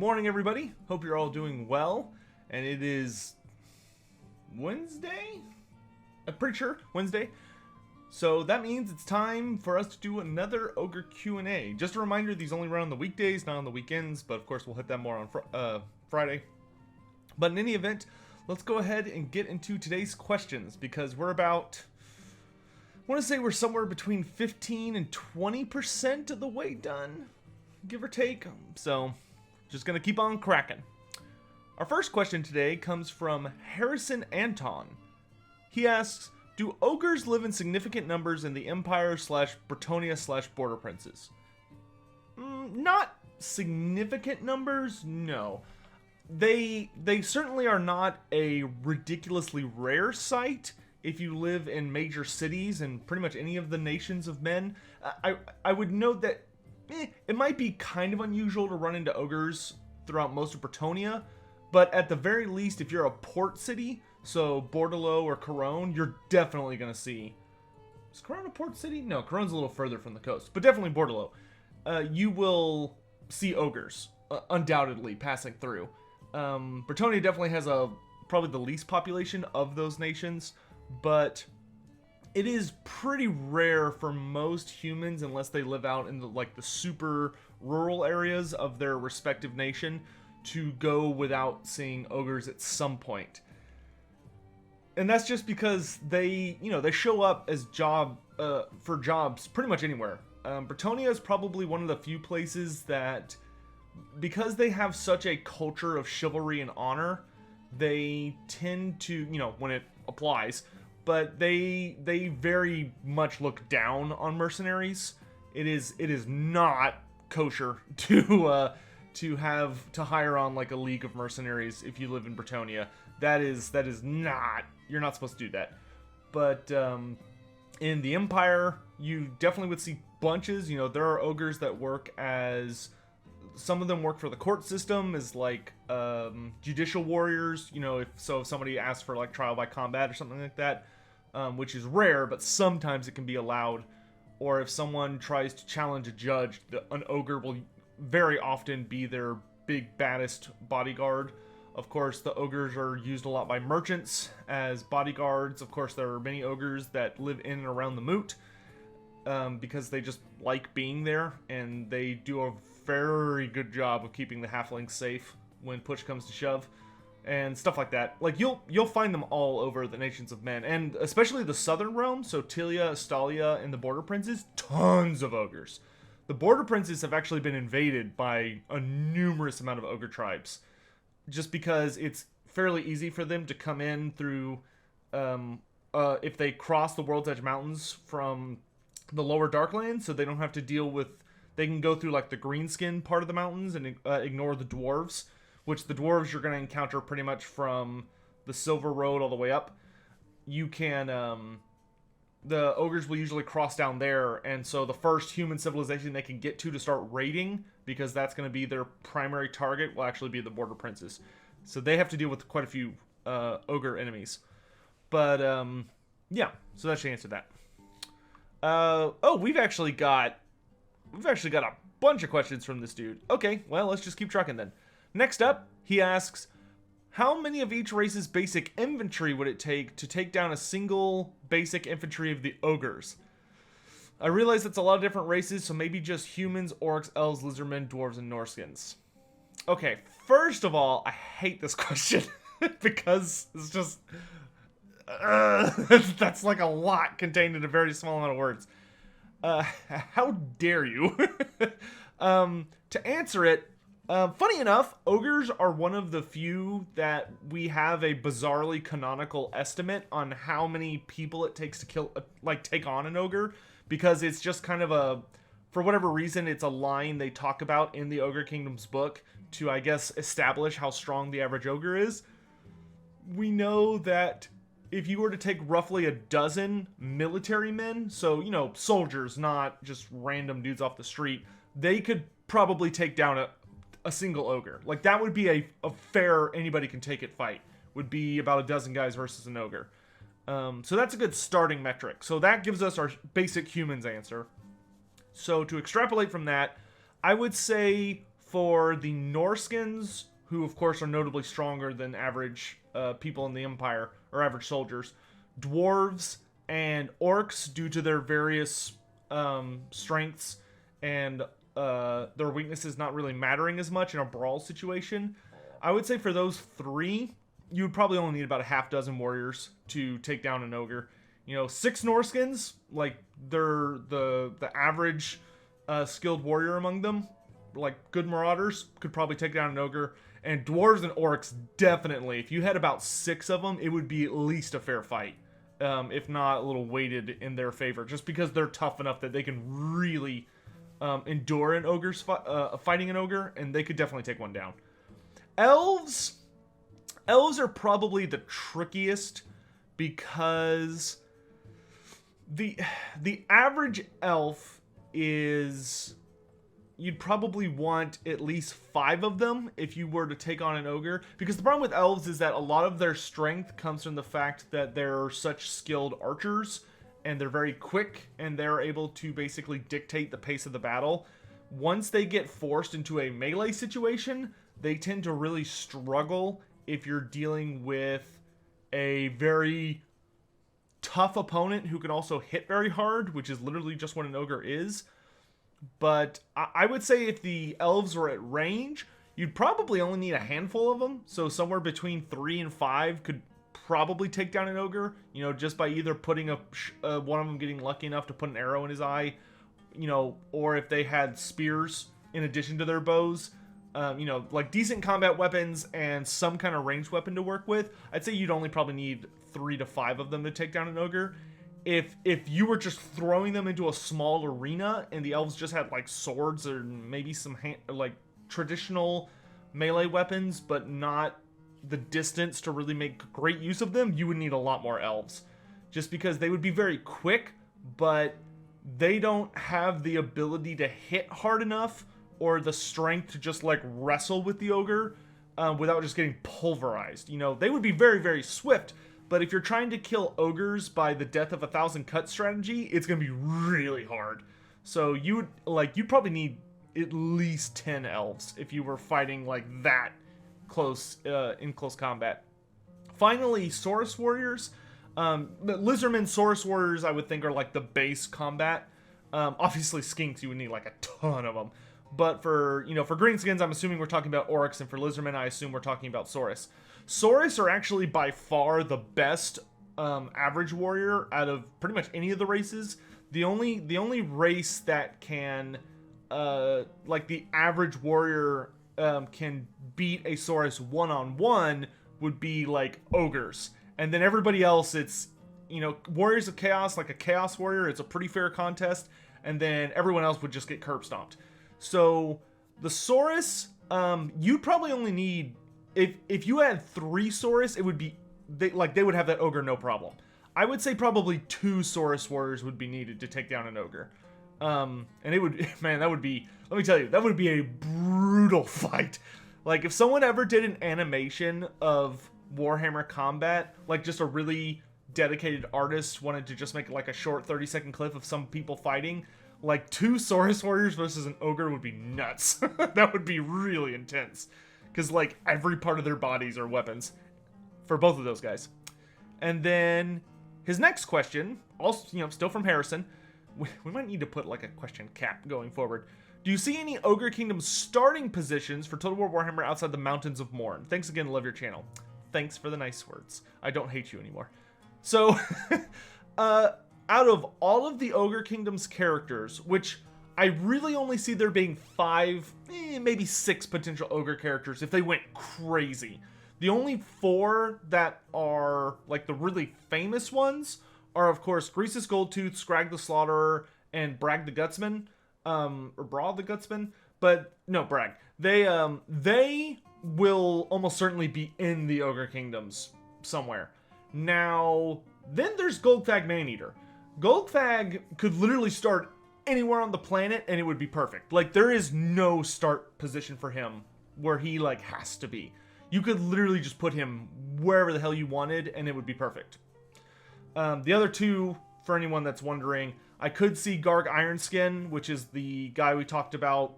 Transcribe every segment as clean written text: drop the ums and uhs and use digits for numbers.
Morning, everybody. Hope you're all doing well. And it is Wednesday? I'm pretty sure Wednesday. So that means it's time for us to do another Ogre Q&A. Just a reminder, these only run on the weekdays, not on the weekends. But of course, we'll hit that more on Friday. But in any event, let's go ahead and get into today's questions. Because we're about... I want to say we're somewhere between 15 and 20% of the way done. Give or take. So... just gonna keep on cracking. Our first question today comes from Harrison Anton. He asks, do ogres live in significant numbers in the Empire / Bretonia / Border Princes? Not significant numbers, no. They certainly are not a ridiculously rare sight if you live in major cities and pretty much any of the nations of men. I would note that it might be kind of unusual to run into ogres throughout most of Bretonia, but at the very least, if you're a port city, so Bordelot or Corone, you're definitely going to see... Is Corone a port city? No, Corone's a little further from the coast, but definitely Bordelot. You will see ogres, undoubtedly, passing through. Bretonia definitely has probably the least population of those nations, but... it is pretty rare for most humans, unless they live out in the super rural areas of their respective nation, to go without seeing ogres at some point. And that's just because they show up as for jobs pretty much anywhere. Bretonia is probably one of the few places that, because they have such a culture of chivalry and honor, they tend to, when it applies, but they very much look down on mercenaries. It is not kosher to hire on a league of mercenaries if you live in Bretonia. That is not, you're not supposed to do that. But in the Empire, you definitely would see bunches. There are ogres that work as, some of them work for the court system as judicial warriors, if somebody asks for trial by combat or something like that, which is rare, but sometimes it can be allowed. Or if someone tries to challenge a judge, an ogre will very often be their big baddest bodyguard. Of course, the ogres are used a lot by merchants as bodyguards. Of course, there are many ogres that live in and around the moot, because they just like being there, and they do a very good job of keeping the halflings safe when push comes to shove, and stuff like that. You'll find them all over the nations of men, and especially the southern realm, so Tilia, Astalia, and the Border Princes, tons of ogres. The Border Princes have actually been invaded by a numerous amount of ogre tribes, just because it's fairly easy for them to come in through, if they cross the World's Edge Mountains from the lower Darklands, so they don't have to deal with, they can go through the Greenskin part of the mountains and ignore the dwarves, which the dwarves you're going to encounter pretty much from the Silver Road all the way up. You can, the ogres will usually cross down there, and so the first human civilization they can get to start raiding, because that's going to be their primary target, will actually be the Border Princes. So they have to deal with quite a few ogre enemies. But, yeah, so that should answer that. We've actually got a bunch of questions from this dude. Okay, well, let's just keep trucking then. Next up, he asks, how many of each race's basic infantry would it take to take down a single basic infantry of the ogres? I realize that's a lot of different races, so maybe just humans, orcs, elves, lizardmen, dwarves, and Norskins. Okay, first of all, I hate this question, because it's just... that's a lot contained in a very small amount of words. How dare you? To answer it, funny enough, ogres are one of the few that we have a bizarrely canonical estimate on how many people it takes to kill, take on an ogre, because it's just kind of for whatever reason, it's a line they talk about in the Ogre Kingdoms book to, I guess, establish how strong the average ogre is. We know that if you were to take roughly a dozen military men, so, soldiers, not just random dudes off the street, they could probably take down a single ogre. That would be a fair anybody can take it fight. Would be about a dozen guys versus an ogre. So that's a good starting metric. So that gives us our basic humans answer. So to extrapolate from that, I would say for the Norskins, who of course are notably stronger than average people in the Empire, or average soldiers, dwarves, and orcs, due to their various strengths and their weaknesses not really mattering as much in a brawl situation. I would say for those three, you would probably only need about a half dozen warriors to take down an ogre. You know, 6 Norskins, like, they're the average skilled warrior among them, like good marauders, could probably take down an ogre. And dwarves and orcs, definitely. If you had about 6 of them, it would be at least a fair fight. If not a little weighted in their favor, just because they're tough enough that they can really endure an ogre's fighting an ogre, and they could definitely take one down. Elves are probably the trickiest, because the average elf is, you'd probably want at least 5 of them if you were to take on an ogre. Because the problem with elves is that a lot of their strength comes from the fact that they're such skilled archers, and they're very quick, and they're able to basically dictate the pace of the battle. Once they get forced into a melee situation, they tend to really struggle if you're dealing with a very tough opponent who can also hit very hard, which is literally just what an ogre is. But I would say if the elves were at range, you'd probably only need a handful of them. So somewhere between 3 and 5 could probably take down an ogre, you know, just by either putting one of them getting lucky enough to put an arrow in his eye, you know, or if they had spears in addition to their bows, you know, like decent combat weapons and some kind of ranged weapon to work with. I'd say you'd only probably need 3 to 5 of them to take down an ogre. If you were just throwing them into a small arena and the elves just had like swords or maybe some like traditional melee weapons, but not the distance to really make great use of them, you would need a lot more elves, just because they would be very quick, but they don't have the ability to hit hard enough or the strength to just like wrestle with the ogre without just getting pulverized. You know, they would be very, very swift, but if you're trying to kill ogres by the death of 1,000 cut strategy, it's gonna be really hard. So you'd probably need at least 10 elves if you were fighting like that close in close combat. Finally, Saurus warriors. Lizardmen, Saurus warriors, I would think are like the base combat. Obviously, skinks, you would need like a ton of them. But for greenskins, I'm assuming we're talking about orcs, and for lizardmen, I assume we're talking about Saurus. Saurus are actually by far the best average warrior out of pretty much any of the races. The only race that can like the average warrior can beat a Saurus one-on-one would be like ogres. And then everybody else, it's, you know, warriors of chaos, like a chaos warrior, it's a pretty fair contest. And then everyone else would just get curb stomped. So the Saurus, you'd probably only need, if you had 3 Saurus, it would be, they would have that ogre no problem. I would say probably 2 Saurus warriors would be needed to take down an ogre. And it would, man, that would be, let me tell you, that would be a brutal fight. Like, if someone ever did an animation of Warhammer combat, like just a really dedicated artist wanted to just make like a short 30-second clip of some people fighting, like 2 Saurus warriors versus an ogre would be nuts. That would be really intense. Because like every part of their bodies are weapons for both of those guys. And then his next question, also, you know, still from Harrison, we might need to put like a question cap going forward. Do you see any Ogre Kingdoms starting positions for Total War Warhammer outside the Mountains of Morn? Thanks again, love your channel. Thanks for the nice words. I don't hate you anymore. So, out of all of the Ogre Kingdoms characters, which I really only see there being 5, maybe 6 potential Ogre characters if they went crazy. The only 4 that are like the really famous ones are, of course, Greasus Goldtooth, Scrag the Slaughterer, and Brag the Gutsman. Or Brawl the Gutsman. But, no, Brag. They will almost certainly be in the Ogre Kingdoms somewhere. Now, then there's Goldfag Maneater. Goldfag could literally start anywhere on the planet and it would be perfect. Like, there is no start position for him where he, like, has to be. You could literally just put him wherever the hell you wanted and it would be perfect. The other 2, for anyone that's wondering, I could see Garg Ironskin, which is the guy we talked about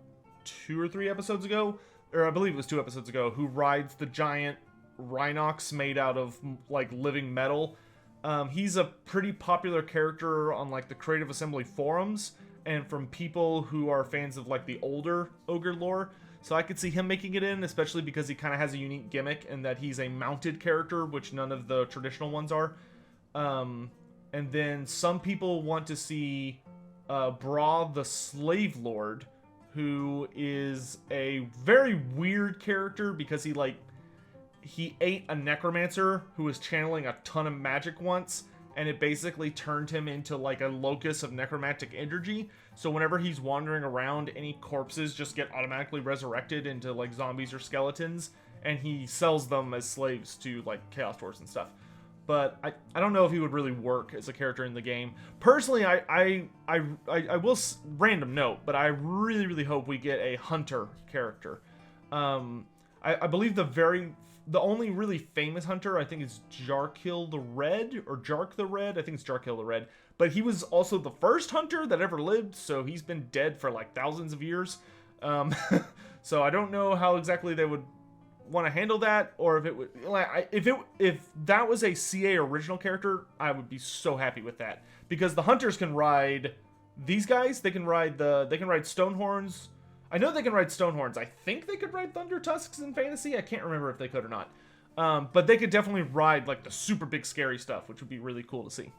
2 or 3 episodes ago, or I believe it was 2 episodes ago, who rides the giant Rhinox made out of like living metal. He's a pretty popular character on like the Creative Assembly forums and from people who are fans of like the older Ogre lore. So I could see him making it in, especially because he kind of has a unique gimmick in that he's a mounted character, which none of the traditional ones are. And then some people want to see Bra the Slave Lord, who is a very weird character because he ate a necromancer who was channeling a ton of magic once, and it basically turned him into like a locus of necromantic energy. So whenever he's wandering around, any corpses just get automatically resurrected into like zombies or skeletons, and he sells them as slaves to like chaos dwarves and stuff. But I don't know if he would really work as a character in the game. Personally, I will, random note, but I really hope we get a hunter character. I believe the only really famous hunter, I think, is Jarkill the Red, or Jark the Red. I think it's Jarkill the Red. But he was also the first hunter that ever lived, so he's been dead for like thousands of years. So I don't know how exactly they would want to handle that, or if it would, like, if that was a CA original character, I would be so happy with that, because the hunters can ride these guys. They can ride Stonehorns. I know they can ride Stonehorns. I think they could ride Thunder Tusks in Fantasy. I can't remember if they could or not. But they could definitely ride like the super big scary stuff, which would be really cool to see.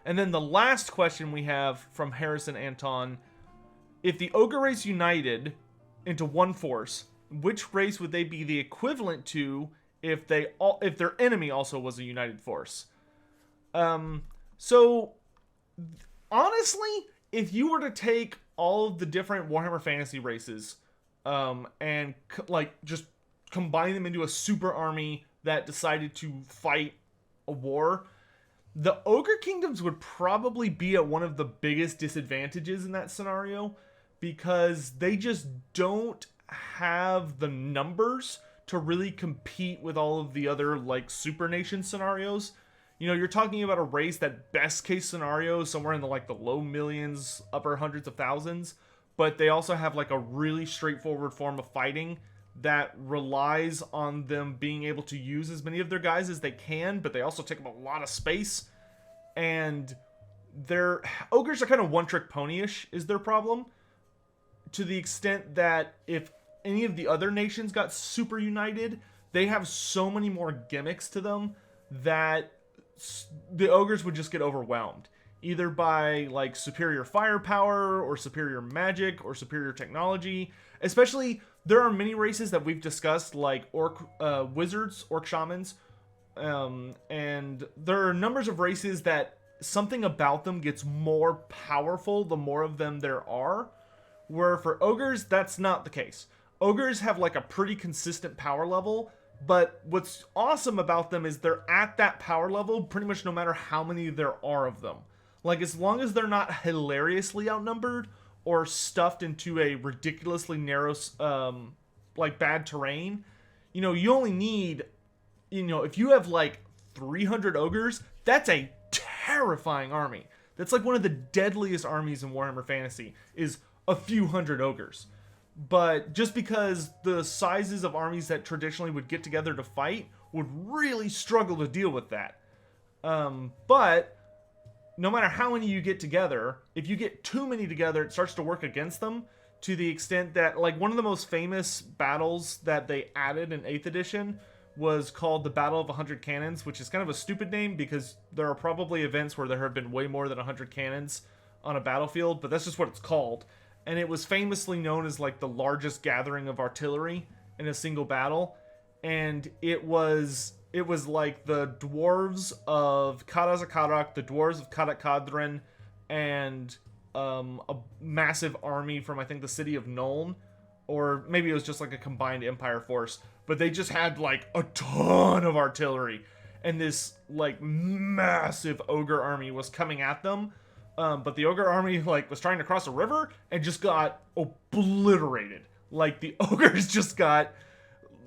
And then the last question we have from Harrison Anton: if the Ogre race united into one force, which race would they be the equivalent to if their enemy also was a united force? So honestly, if you were to take all of the different Warhammer Fantasy races, and like just combine them into a super army that decided to fight a war, the Ogre Kingdoms would probably be at one of the biggest disadvantages in that scenario, because they just don't have the numbers to really compete with all of the other like super nation scenarios. You know, you're talking about a race that best case scenario is somewhere in the like the low millions, upper hundreds of thousands, but they also have like a really straightforward form of fighting that relies on them being able to use as many of their guys as they can, but they also take up a lot of space. And their ogres are kind of one-trick pony-ish is their problem, to the extent that if any of the other nations got super united, they have so many more gimmicks to them that the ogres would just get overwhelmed, either by like superior firepower or superior magic or superior technology. Especially, there are many races that we've discussed, like orc wizards, orc shamans, and there are numbers of races that something about them gets more powerful the more of them there are, where for ogres that's not the case. Ogres have like a pretty consistent power level, but what's awesome about them is they're at that power level pretty much no matter how many there are of them. Like, as long as they're not hilariously outnumbered or stuffed into a ridiculously narrow, like, bad terrain, you know, you only need, you know, if you have like 300 ogres, that's a terrifying army. That's like one of the deadliest armies in Warhammer Fantasy, is a few hundred ogres. But just because the sizes of armies that traditionally would get together to fight would really struggle to deal with that. But no matter how many you get together, if you get too many together, it starts to work against them, to the extent that, like, one of the most famous battles that they added in 8th edition was called the Battle of 100 Cannons, which is kind of a stupid name because there are probably events where there have been way more than 100 cannons on a battlefield, but that's just what it's called. And it was famously known as like the largest gathering of artillery in a single battle. And it was like the dwarves of Karazakarak, the dwarves of Kadak Kadrin, and a massive army from, I think, the city of Nuln. Or maybe it was just like a combined Empire force. But they just had like a ton of artillery. And this like massive ogre army was coming at them. But the ogre army like was trying to cross a river and just got obliterated. Like, the ogres just got,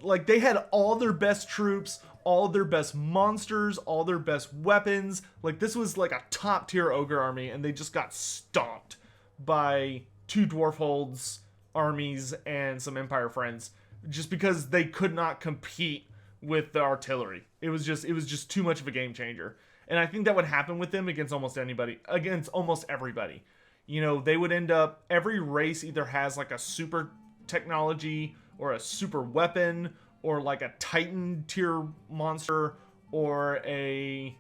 like, they had all their best troops, all their best monsters, all their best weapons. Like, this was like a top tier ogre army, and they just got stomped by two dwarf holds armies and some Empire friends, just because they could not compete with the artillery. It was just too much of a game changer. And I think that would happen with them against almost everybody. You know, they would end up, every race either has like a super technology or a super weapon or like a Titan tier monster or a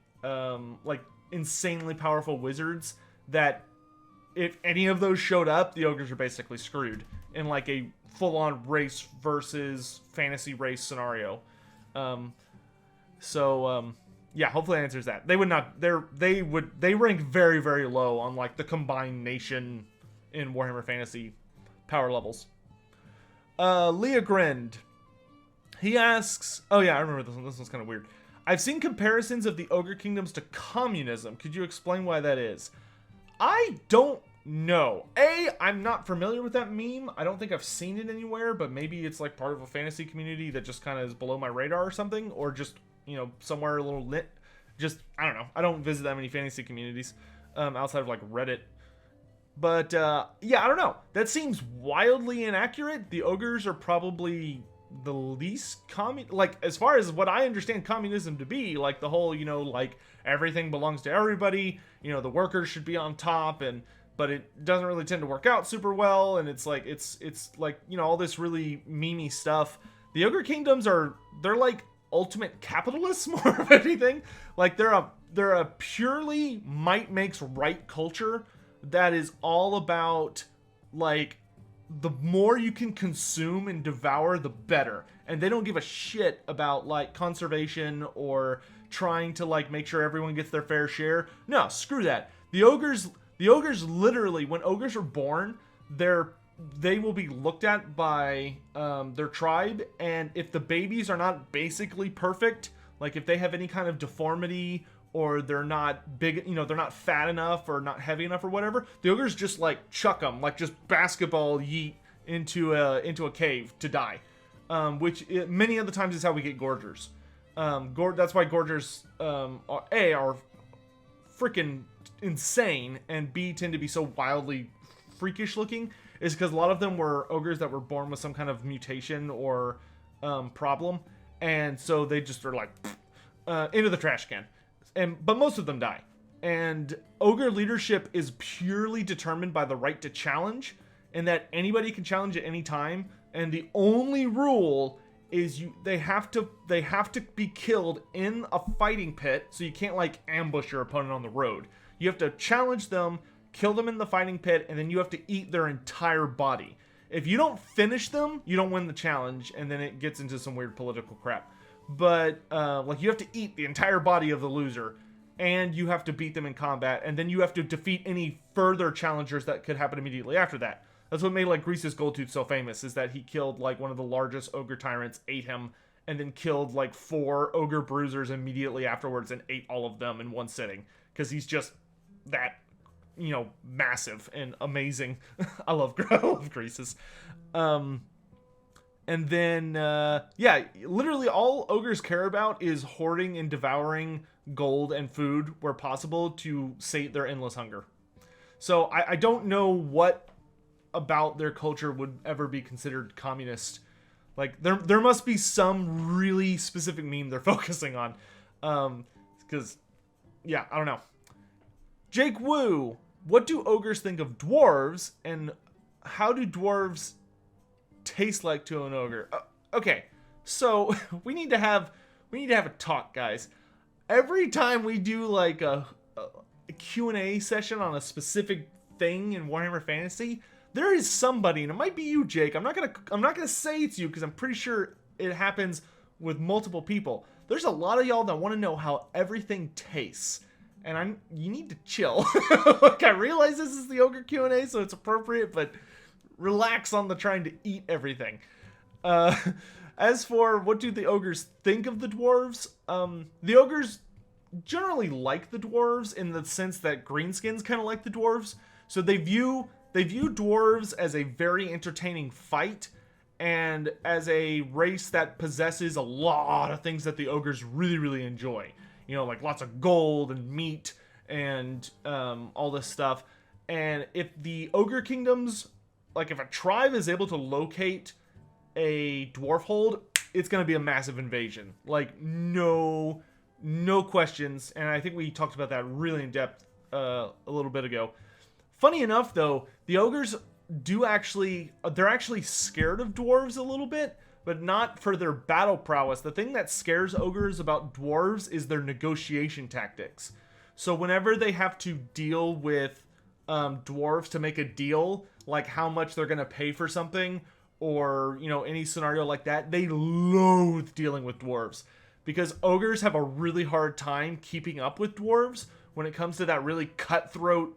like insanely powerful wizards that if any of those showed up, the ogres are basically screwed in like a full-on race versus fantasy race scenario. Yeah, hopefully that answers that. They would not, they rank very, very low on like the combined nation in Warhammer Fantasy power levels. Leah Grind, he asks, oh yeah, I remember this one. This one's kind of weird. I've seen comparisons of the Ogre Kingdoms to communism. Could you explain why that is? I don't know. I'm not familiar with that meme. I don't think I've seen it anywhere, but maybe it's like part of a fantasy community that just kind of is below my radar or something, or just, you know, somewhere a little lit. Just, I don't know. I don't visit that many fantasy communities outside of like Reddit. But yeah, I don't know. That seems wildly inaccurate. The ogres are probably the least like, as far as what I understand communism to be, like the whole, you know, like everything belongs to everybody, you know, the workers should be on top, but it doesn't really tend to work out super well, and it's like it's like, you know, all this really memey stuff. The Ogre Kingdoms they're like ultimate capitalists more of anything. Like they're a purely might makes right culture that is all about like the more you can consume and devour, the better. And they don't give a shit about like conservation or trying to like make sure everyone gets their fair share. No, screw that. The ogres literally, when ogres are born, they will be looked at by their tribe, and if the babies are not basically perfect, like if they have any kind of deformity or they're not big, you know, they're not fat enough or not heavy enough or whatever, the ogres just like chuck them, like just basketball yeet into a cave to die, which many of the times is how we get gorgers. That's why gorgers are freaking insane, and B, tend to be so wildly freakish looking, is because a lot of them were ogres that were born with some kind of mutation or problem, and so they just are like into the trash can. But most of them die. And ogre leadership is purely determined by the right to challenge, and that anybody can challenge at any time. And the only rule is they have to be killed in a fighting pit, so you can't like ambush your opponent on the road. You have to challenge them, kill them in the fighting pit, and then you have to eat their entire body. If you don't finish them, you don't win the challenge, and then it gets into some weird political crap. But like you have to eat the entire body of the loser, and you have to beat them in combat, and then you have to defeat any further challengers that could happen immediately after that. That's what made like Grease's Goldtooth so famous, is that he killed like one of the largest ogre tyrants, ate him, and then killed like 4 ogre bruisers immediately afterwards and ate all of them in one sitting, because he's just that, you know, massive and amazing. I love Grease's. And then, yeah, literally all ogres care about is hoarding and devouring gold and food where possible to sate their endless hunger. So I don't know what about their culture would ever be considered communist. Like, there must be some really specific meme they're focusing on. Because, yeah, I don't know. Jake Woo, what do ogres think of dwarves, and how do dwarves taste like to an ogre? Okay, so we need to have a talk, guys. Every time we do like a Q&A session on a specific thing in Warhammer Fantasy, there is somebody, and it might be you, Jake. I'm not gonna say it's you because I'm pretty sure it happens with multiple people. There's a lot of y'all that want to know how everything tastes, and you need to chill. Like, I realize this is the ogre Q&A, so it's appropriate, but relax on the trying to eat everything. As for what do the ogres think of the dwarves, the ogres generally like the dwarves in the sense that greenskins kind of like the dwarves. So they view dwarves as a very entertaining fight, and as a race that possesses a lot of things that the ogres really, really enjoy. You know, like lots of gold and meat and all this stuff. And if the Ogre Kingdoms like if a tribe is able to locate a dwarf hold, it's going to be a massive invasion. Like no questions. And I think we talked about that really in depth a little bit ago. Funny enough, though, the ogres they're actually scared of dwarves a little bit, but not for their battle prowess. The thing that scares ogres about dwarves is their negotiation tactics. So whenever they have to deal with dwarves to make a deal, like how much they're going to pay for something, or, you know, any scenario like that, they loathe dealing with dwarves. Because ogres have a really hard time keeping up with dwarves when it comes to that really cutthroat,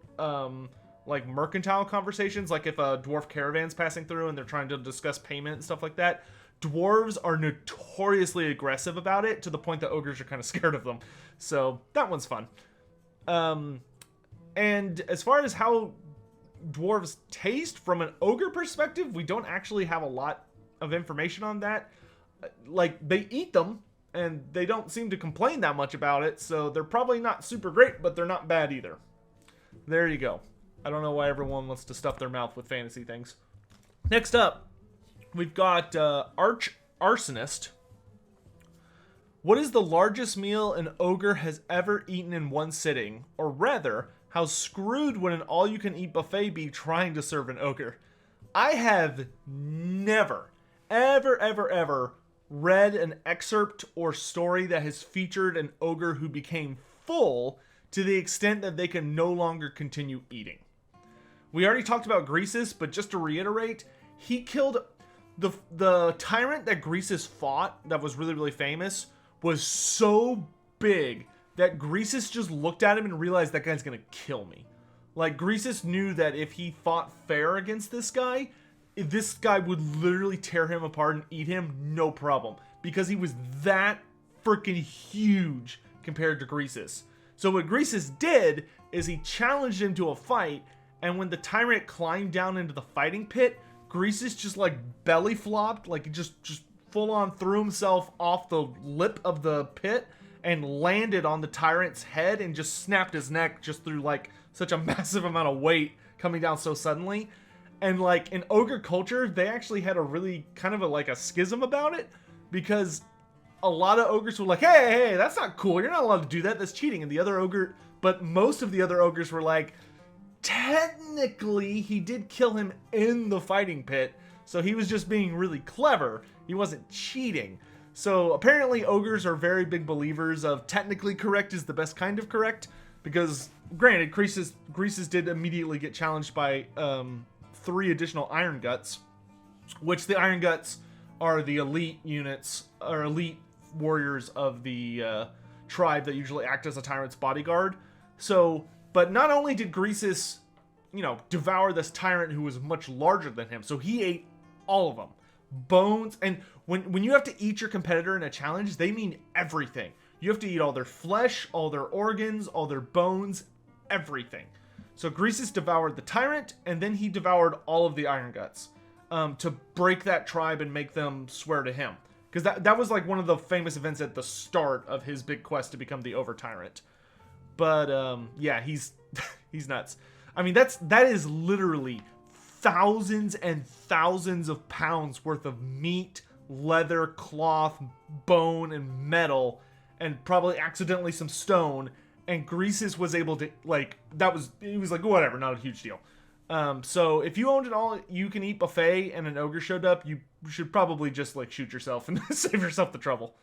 like mercantile conversations. Like if a dwarf caravan's passing through and they're trying to discuss payment and stuff like that. Dwarves are notoriously aggressive about it, to the point that ogres are kind of scared of them. So that one's fun. And as far as how dwarves taste from an ogre perspective, we don't actually have a lot of information on that. Like, they eat them, and they don't seem to complain that much about it, so they're probably not super great, but they're not bad either. There you go. I don't know why everyone wants to stuff their mouth with fantasy things. Next up, we've got Arsonist. What is the largest meal an ogre has ever eaten in one sitting? Or rather, how screwed would an all-you-can-eat buffet be trying to serve an ogre? I have never, ever read an excerpt or story that has featured an ogre who became full to the extent that they can no longer continue eating. We already talked about Greasus, but just to reiterate, he killed the tyrant that Greasus fought that was really, really famous was so big that Greasus just looked at him and realized that guy's gonna kill me. Like, Greasus knew that if he fought fair against this guy would literally tear him apart and eat him, no problem. Because he was that freaking huge compared to Greasus. So what Greasus did is he challenged him to a fight, and when the tyrant climbed down into the fighting pit, Greasus just like belly flopped, like he just full on threw himself off the lip of the pit and landed on the tyrant's head and just snapped his neck just through like such a massive amount of weight coming down so suddenly. And like in ogre culture, they actually had a really kind of a schism about it, because a lot of ogres were like, hey, that's not cool. You're not allowed to do that. That's cheating. And but most of the other ogres were like, technically he did kill him in the fighting pit. So he was just being really clever. He wasn't cheating. So apparently ogres are very big believers of technically correct is the best kind of correct. Because granted, Greasus did immediately get challenged by 3 additional Iron Guts, which the Iron Guts are the elite units, or elite warriors of the tribe that usually act as a tyrant's bodyguard. So, but not only did Greasus, devour this tyrant who was much larger than him, so he ate all of them. Bones, and when you have to eat your competitor in a challenge, they mean everything. You have to eat all their flesh, all their organs, all their bones, everything. So Greasus devoured the tyrant, and then he devoured all of the Iron Guts to break that tribe and make them swear to him. Because that was like one of the famous events at the start of his big quest to become the Over Tyrant. But yeah, he's he's nuts. I mean, that is literally thousands and thousands of pounds worth of meat, leather, cloth, bone, and metal, and probably accidentally some stone. And Greasus was able to, he was like, whatever, not a huge deal. So if you owned an all-you-can-eat buffet and an ogre showed up, you should probably just, shoot yourself and save yourself the trouble.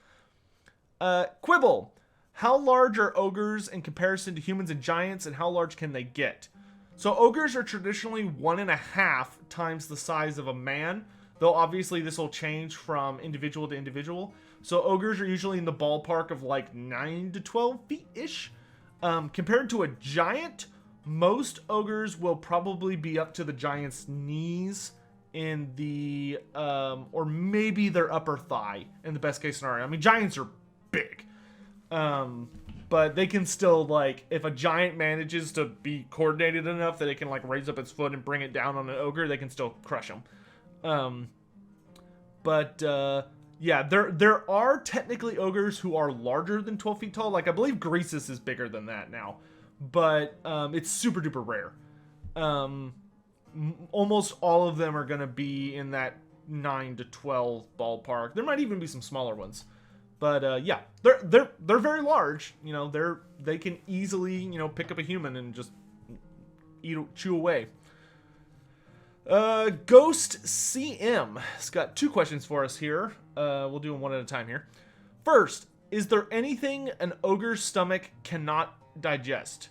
Quibble. How large are ogres in comparison to humans and giants, and how large can they get? So ogres are traditionally 1.5 times the size of a man, though obviously this will change from individual to individual. So ogres are usually in the ballpark of 9 to 12 feet-ish. Compared to a giant, most ogres will probably be up to the giant's knees in the, or maybe their upper thigh in the best case scenario. I mean, giants are big. But they can still, if a giant manages to be coordinated enough that it can, raise up its foot and bring it down on an ogre, they can still crush them. Yeah, there are technically ogres who are larger than 12 feet tall. I believe Greasus is bigger than that now. But, it's super duper rare. almost all of them are going to be in that 9 to 12 ballpark. There might even be some smaller ones. But yeah, they're very large. You know, they can easily, you know, pick up a human and just chew away. Ghost CM has got 2 questions for us here. We'll do them one at a time here. First, is there anything an ogre's stomach cannot digest?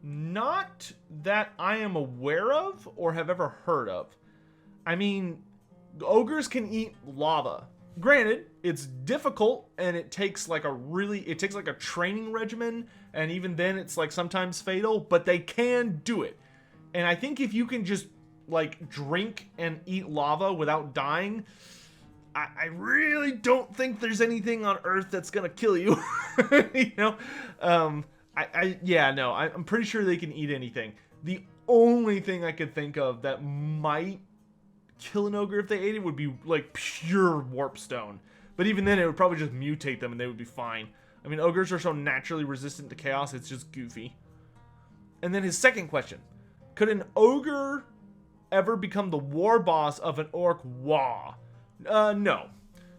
Not that I am aware of or have ever heard of. I mean, ogres can eat lava. Granted, it's difficult and it takes like a training regimen, and even then it's like sometimes fatal, but they can do it. And I think if you can just like drink and eat lava without dying, I really don't think there's anything on Earth that's gonna kill you. You know, I'm pretty sure they can eat anything. The only thing I could think of that might kill an ogre if they ate it would be like pure warp stone. But even then, it would probably just mutate them and they would be fine. I mean, ogres are so naturally resistant to chaos, it's just goofy. And then his second question: could an ogre ever become the war boss of an orc Wa? No.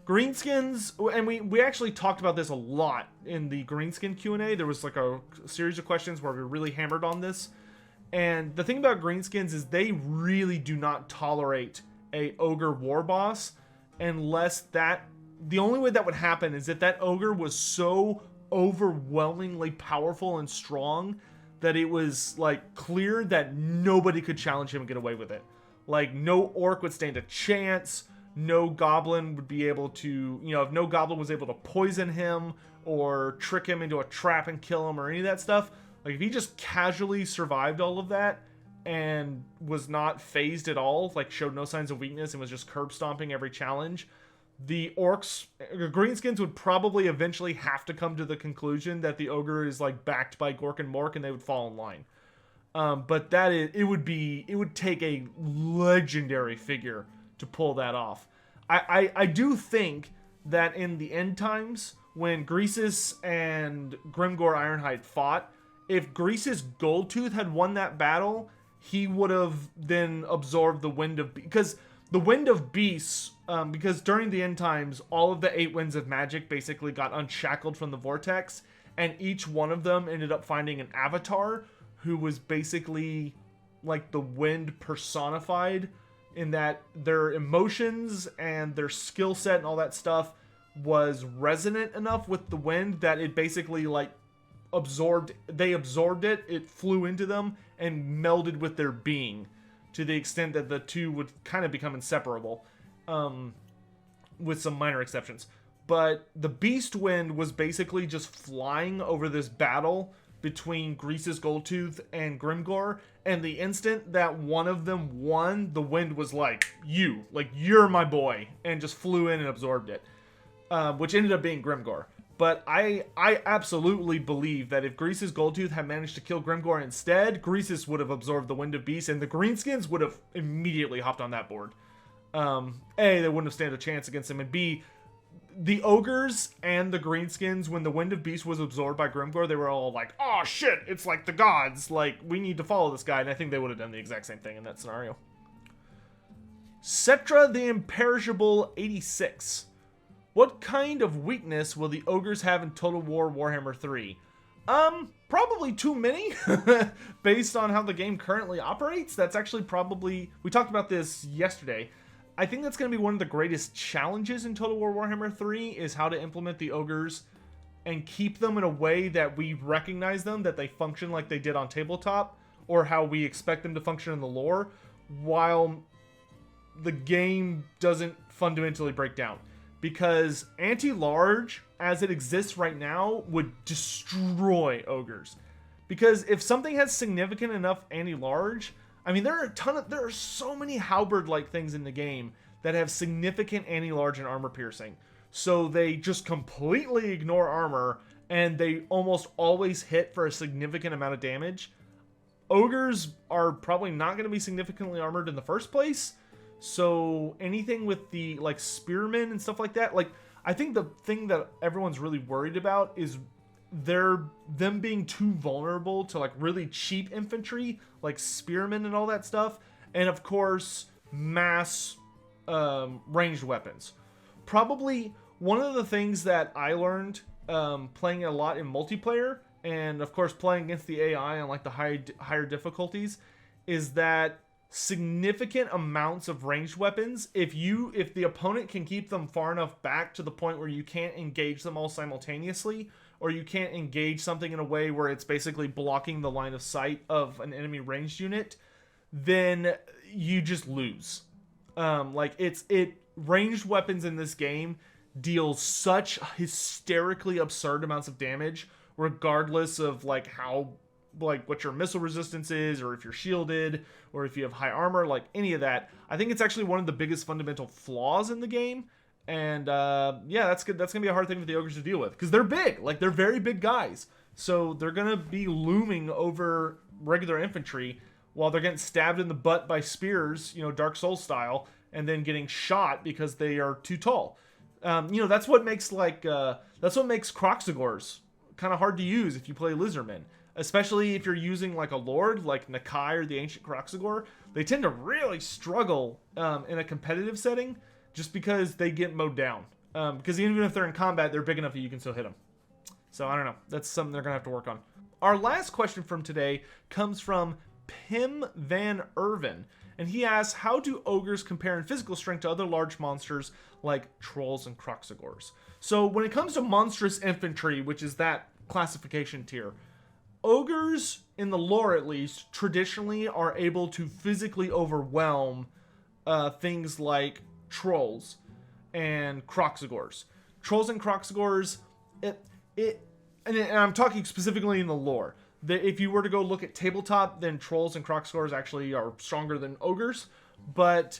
Greenskins, and we actually talked about this a lot in the Greenskin Q&A. There was like a series of questions where we really hammered on this. And the thing about Greenskins is they really do not tolerate a ogre war boss unless the only way that would happen is if that ogre was so overwhelmingly powerful and strong that it was like clear that nobody could challenge him and get away with it. Like no orc would stand a chance. No goblin would be able to, you know, if no goblin was able to poison him or trick him into a trap and kill him or any of that stuff, like if he just casually survived all of that and was not phased at all, like showed no signs of weakness and was just curb stomping every challenge, the Greenskins would probably eventually have to come to the conclusion that the ogre is like backed by Gork and Mork and they would fall in line. But it would take a legendary figure to pull that off. I do think that in the end times, when Greasus and Grimgor Ironhide fought, if Greasus Goldtooth had won that battle, he would have then absorbed the Wind of... Because the Wind of Beasts, because during the end times, all of the 8 Winds of Magic basically got unshackled from the Vortex, and each one of them ended up finding an avatar who was basically like the wind personified, in that their emotions and their skill set and all that stuff was resonant enough with the wind that it basically like absorbed it, it flew into them and melded with their being to the extent that the two would kind of become inseparable, with some minor exceptions. But the Beast Wind was basically just flying over this battle between Greasus Goldtooth and Grimgor, and the instant that one of them won, the wind was like, you're my boy, and just flew in and absorbed it, which ended up being Grimgor. But I absolutely believe that if Greasus Goldtooth had managed to kill Grimgor instead, Greasus would have absorbed the Wind of Beast, and the Greenskins would have immediately hopped on that board. A, they wouldn't have stand a chance against him, and B, the ogres and the Greenskins, when the Wind of Beast was absorbed by Grimgor, they were all like, oh shit, it's like the gods, like, we need to follow this guy, and I think they would have done the exact same thing in that scenario. Cetra the Imperishable 86. What kind of weakness will the ogres have in Total War Warhammer 3? Probably too many, based on how the game currently operates. That's actually probably, we talked about this yesterday. I think that's going to be one of the greatest challenges in Total War Warhammer 3, is how to implement the ogres and keep them in a way that we recognize them, that they function like they did on tabletop, or how we expect them to function in the lore, while the game doesn't fundamentally break down. Because anti-large, as it exists right now, would destroy ogres. Because if something has significant enough anti-large, I mean, there are so many halberd-like things in the game that have significant anti-large and armor piercing. So they just completely ignore armor, and they almost always hit for a significant amount of damage. Ogres are probably not going to be significantly armored in the first place. So anything with the like spearmen and stuff like that, like I think the thing that everyone's really worried about is them being too vulnerable to like really cheap infantry, like spearmen and all that stuff, and of course mass ranged weapons. Probably one of the things that I learned playing a lot in multiplayer, and of course playing against the AI on like the higher difficulties, is that significant amounts of ranged weapons, if the opponent can keep them far enough back to the point where you can't engage them all simultaneously, or you can't engage something in a way where it's basically blocking the line of sight of an enemy ranged unit, then you just lose. Ranged weapons in this game deal such hysterically absurd amounts of damage, regardless of like how, like what your missile resistance is, or if you're shielded, or if you have high armor, like any of that. I think it's actually one of the biggest fundamental flaws in the game. And yeah, that's good. That's gonna be a hard thing for the ogres to deal with, because they're big. Like, they're very big guys, so they're gonna be looming over regular infantry while they're getting stabbed in the butt by spears, you know, Dark Souls style, and then getting shot because they are too tall. You know, that's what makes Croxagors kind of hard to use if you play Lizardmen. Especially if you're using like a Lord, like Nakai or the Ancient Croxagor. They tend to really struggle in a competitive setting, just because they get mowed down. Because even if they're in combat, they're big enough that you can still hit them. So I don't know. That's something they're going to have to work on. Our last question from today comes from Pim Van Irvin. And he asks, how do ogres compare in physical strength to other large monsters like trolls and Croxagors? So when it comes to monstrous infantry, which is that classification tier, ogres, in the lore at least, traditionally are able to physically overwhelm things like trolls and Croxagors. Trolls and Croxagors, and I'm talking specifically in the lore. If you were to go look at tabletop, then trolls and Croxagors actually are stronger than ogres. But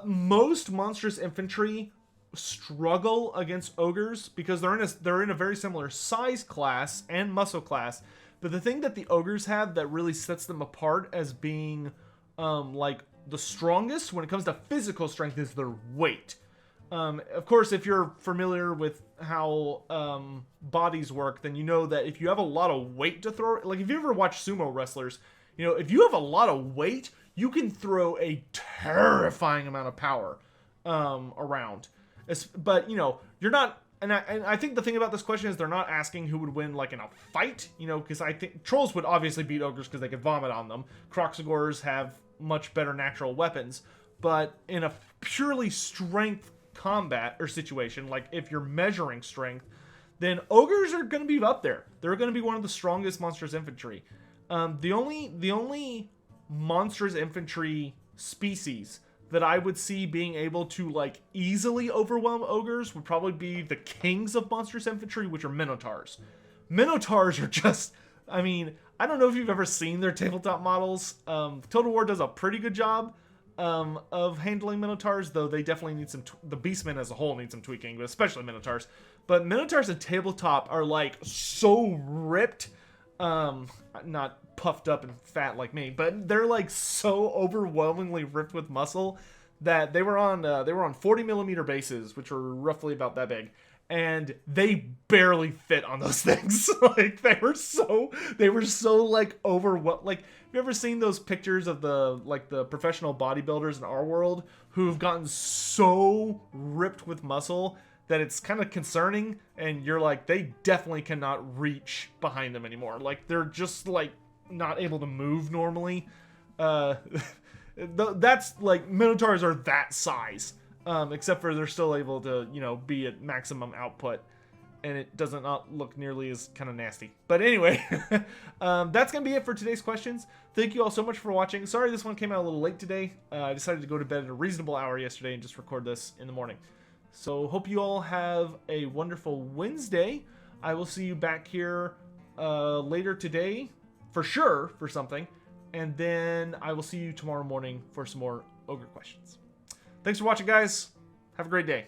most monstrous infantry struggle against ogres because they're in a very similar size class and muscle class. But the thing that the ogres have that really sets them apart as being like the strongest when it comes to physical strength is their weight. Of course, if you're familiar with how bodies work, then you know that if you have a lot of weight to throw, like if you ever watch sumo wrestlers, you know, if you have a lot of weight, you can throw a terrifying amount of power around. But, you know, you're not, and I think the thing about this question is they're not asking who would win, like, in a fight, you know, because I think trolls would obviously beat ogres because they could vomit on them. Croxagors have much better natural weapons, but in a purely strength combat or situation, like if you're measuring strength, then ogres are going to be up there. They're going to be one of the strongest monstrous infantry. The only monstrous infantry species that I would see being able to like easily overwhelm ogres would probably be the kings of monstrous infantry, which are minotaurs. Minotaurs are just, I mean, I don't know if you've ever seen their tabletop models. Total War does a pretty good job of handling minotaurs, though they definitely need some, the beastmen as a whole need some tweaking, but especially minotaurs. But minotaurs in tabletop are like so ripped, not puffed up and fat like me, but they're like so overwhelmingly ripped with muscle that they were on 40mm bases, which were roughly about that big, and they barely fit on those things. Like they were so like overwhelmed. Like, have you ever seen those pictures of the professional bodybuilders in our world who've gotten so ripped with muscle that it's kind of concerning, and you're like, they definitely cannot reach behind them anymore. Like they're just like not able to move normally. That's like, minotaurs are that size, except for they're still able to, you know, be at maximum output, and it doesn't not look nearly as kind of nasty. But anyway, that's gonna be it for today's questions. Thank you all so much for watching. Sorry this one came out a little late today. I decided to go to bed at a reasonable hour yesterday and just record this in the morning. So hope you all have a wonderful Wednesday. I will see you back here later today for sure for something, and then I will see you tomorrow morning for some more ogre questions. Thanks for watching, guys. Have a great day.